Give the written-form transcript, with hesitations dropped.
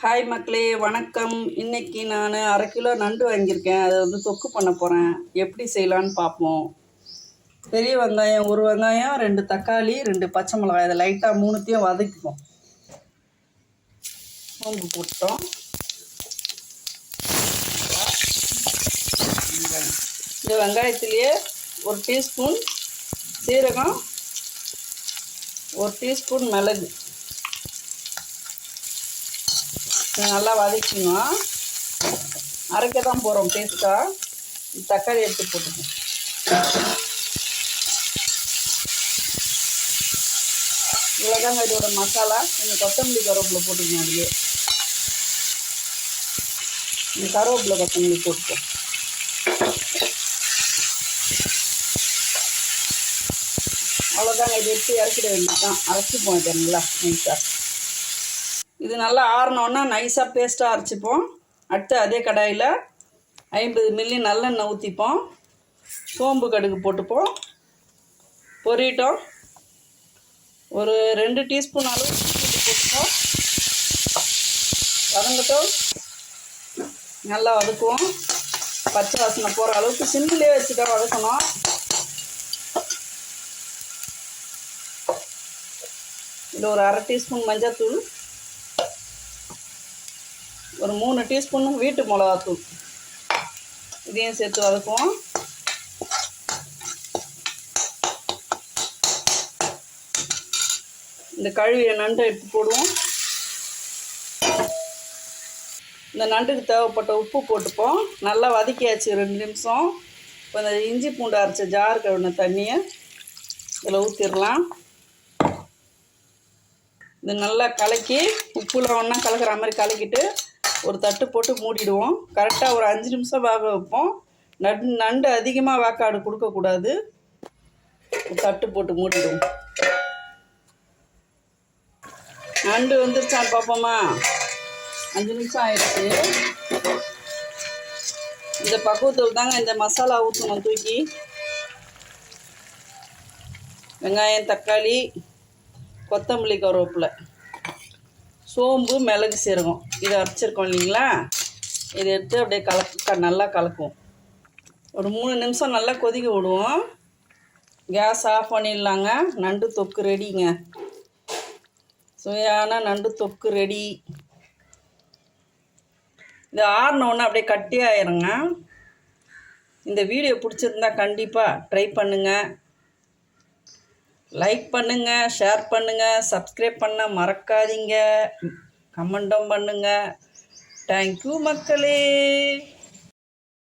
Hi மக்களே, வணக்கம். இன்னைக்கு நான் 1/2 கிலோ நண்டு வாங்கியிருக்கேன். அதை தொக்கு பண்ண போகிறேன். எப்படி செய்யலான்னு பார்ப்போம். பெரிய வெங்காயம் 1 வெங்காயம், 2 தக்காளி, 2 பச்சை மிளகாய், இதை லைட்டாக 3த்தையும் வதக்கிப்போம். சோம்பு போட்டோம். இந்த வெங்காயத்திலேயே 1 டீஸ்பூன் சீரகம், 1 டீஸ்பூன் மிளகு நல்லா வதக்கணும். அரைக்க தான் போகிறோம் பேஸ்ட்டாக. தக்காளி எடுத்து போட்டுக்கணும். இவ்வளோதாங்க இதோட மசாலா. கொஞ்சம் கொத்தமல்லி கருவேப்பிலை போட்டுக்கணும். அதுலேயே இந்த கருவேப்பிலை கொத்தமல்லி போட்டுக்கோம். அவ்வளோதாங்க. இதை எடுத்து இறக்கிட வேண்டியதுதான். அரைச்சிப்போம் இது நல்லா நைஸாக. இது நல்லா ஆறினோன்னா நைஸாக பேஸ்ட்டாக அரைச்சிப்போம். அடுத்து அதே கடாயில் 50 மில்லி நல்லெண்ணெய் ஊற்றிப்போம். சோம்பு கடுகு போட்டுப்போம். பொரிட்டோம். ஒரு 2 டீஸ்பூன் அளவு போட்டுப்போம். வதங்கட்டும். நல்லா வதக்குவோம். பச்சை வாசனை போகிற அளவுக்கு சிம்மிலே வச்சுட்டா வதக்கணும். இதில் ஒரு 1/2 டீஸ்பூன் மஞ்சள்தூள், ஒரு 3 டீஸ்பூன் வீட்டு மிளகாத்தூள், இதையும் சேர்த்து வதக்குவோம். இந்த கழுவிய நண்டை எடுத்து போடுவோம். இந்த நண்டுக்கு தேவைப்பட்ட உப்பு போட்டுப்போம். நல்லா வதக்கியாச்சு 2 நிமிஷம். இப்போ இந்த இஞ்சி பூண்டு அரைச்ச ஜார் கழுவின தண்ணியை இதில் ஊற்றிடலாம். இது நல்லா கலக்கி உப்புல ஒன்றா கலக்கிற மாதிரி கலக்கிட்டு ஒரு தட்டு போட்டு மூடிடுவோம். கரெக்டாக ஒரு 5 நிமிஷம் வேக வைப்போம். நண்டு அதிகமாக வேக்காடு கொடுக்கக்கூடாது. ஒரு தட்டு போட்டு மூடிடுவோம். நண்டு வந்துருச்சான்னு பார்ப்போமா? 5 நிமிஷம் ஆயிடுச்சு. இந்த பக்குவத்தில் தாங்க இந்த மசாலா ஊற்றணும். தூக்கி வெங்காயம், தக்காளி, கொத்தமல்லி கருவேப்பிலை, சோம்பு, மிளகு, சீரகம் இதை அரைச்சிருக்கோம் இல்லைங்களா? இதை எடுத்து அப்படியே நல்லா கலக்குவோம். ஒரு 3 நிமிஷம் நல்லா கொதிக்க விடுவோம். கேஸ் ஆஃப் பண்ணிடலாங்க. நண்டு தொக்கு ரெடிங்க. சுவையான நண்டு தொக்கு ரெடி. இது ஆறினோன்னு அப்படியே கட்டியாயிருங்க. இந்த வீடியோ பிடிச்சிருந்தா கண்டிப்பாக ட்ரை பண்ணுங்கள். லைக் பண்ணுங்கள், ஷேர் பண்ணுங்கள், சப்ஸ்கிரைப் பண்ண மறக்காதீங்க. கமெண்ட்டும் பண்ணுங்கள். தேங்க்யூ மக்களே.